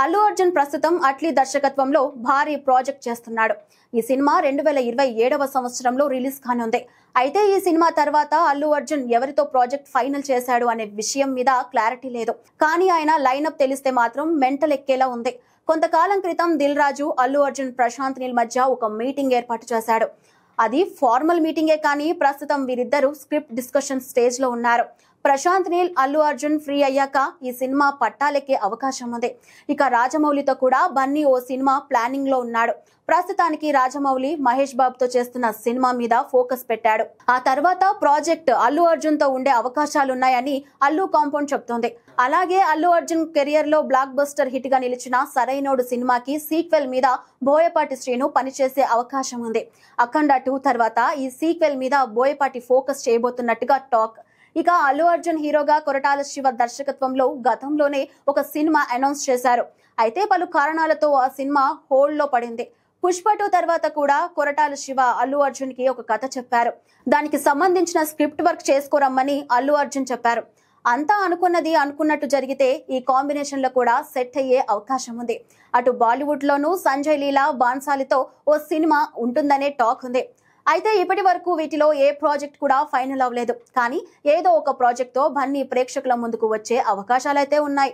అల్లు అర్జున్ ప్రస్తుతం అట్లీ దర్శకత్వంలో భారీ ప్రాజెక్ట్ చేస్తున్నాడు. ఈ సినిమా 2027వ సంవత్సరంలో రిలీజ్ కానుంది. అయితే ఈ సినిమా తర్వాత అల్లు అర్జున్ ఎవరితో ప్రాజెక్ట్ ఫైనల్ చేశాడు అనే విషయం మీద క్లారిటీ లేదు. కానీ ఆయన లైనప్ తెలిస్తే మాత్రం మెంటల్ ఎక్కేలా ఉంది. కొంతకాలం క్రితం దిల్ రాజు, అల్లు అర్జున్, ప్రశాంత్ నీల్ మధ్య ఒక మీటింగ్ ఏర్పాటు చేశాడు. అది ఫార్మల్ మీటింగే కానీ ప్రస్తుతం వీరిద్దరూ స్క్రిప్ట్ డిస్కషన్ స్టేజ్ లో ఉన్నారు. ప్రశాంత్ నీల్, అల్లు అర్జున్ ఫ్రీ అయ్యాక ఈ సినిమా పట్టాలెక్కే అవకాశం ఉంది. ఇక రాజమౌళితో కూడా బన్నీ ఓ సినిమా ప్లానింగ్ లో ఉన్నాడు. ప్రస్తుతానికి రాజమౌళి మహేష్ బాబుతో చేస్తున్న సినిమా మీద ఫోకస్ పెట్టాడు. ఆ తర్వాత ప్రాజెక్ట్ అల్లు అర్జున్ తో ఉండే అవకాశాలున్నాయని అల్లు కాంపౌండ్ చెప్తోంది. అలాగే అల్లు అర్జున్ కెరియర్ లో బ్లాక్ బస్టర్ హిట్ గా నిలిచిన సరైనోడు సినిమాకి సీక్వెల్ మీద బోయపాటి శ్రీను పనిచేసే అవకాశం ఉంది. అఖండ 2 తర్వాత ఈ సీక్వెల్ మీద బోయపాటి ఫోకస్ చేయబోతున్నట్టుగా టాక్. ఇక అల్లు అర్జున్ హీరోగా కొరటాల శివ దర్శకత్వంలో గతంలోనే ఒక సినిమా అనౌన్స్ చేశారు. అయితే పలు కారణాలతో ఆ సినిమా హోల్డ్ లో పడింది. పుష్ప 2 తర్వాత కూడా కొరటాల శివ అల్లు అర్జున్ కి ఒక కథ చెప్పారు. దానికి సంబంధించిన స్క్రిప్ట్ వర్క్ చేసుకోరమ్మని అల్లు అర్జున్ చెప్పారు. అంతా అనుకున్నది అనుకున్నట్టు జరిగితే ఈ కాంబినేషన్ లో కూడా సెట్ అయ్యే అవకాశం ఉంది. అటు బాలీవుడ్ లోనూ సంజయ్ లీలా, బాన్సాలితో ఓ సినిమా ఉంటుందనే టాక్ ఉంది. అయితే ఇప్పటి వరకు వీటిలో ఏ ప్రాజెక్ట్ కూడా ఫైనల్ అవ్వలేదు. కానీ ఏదో ఒక ప్రాజెక్ట్ తో బన్నీ ప్రేక్షకుల ముందుకు వచ్చే అవకాశాలైతే ఉన్నాయి.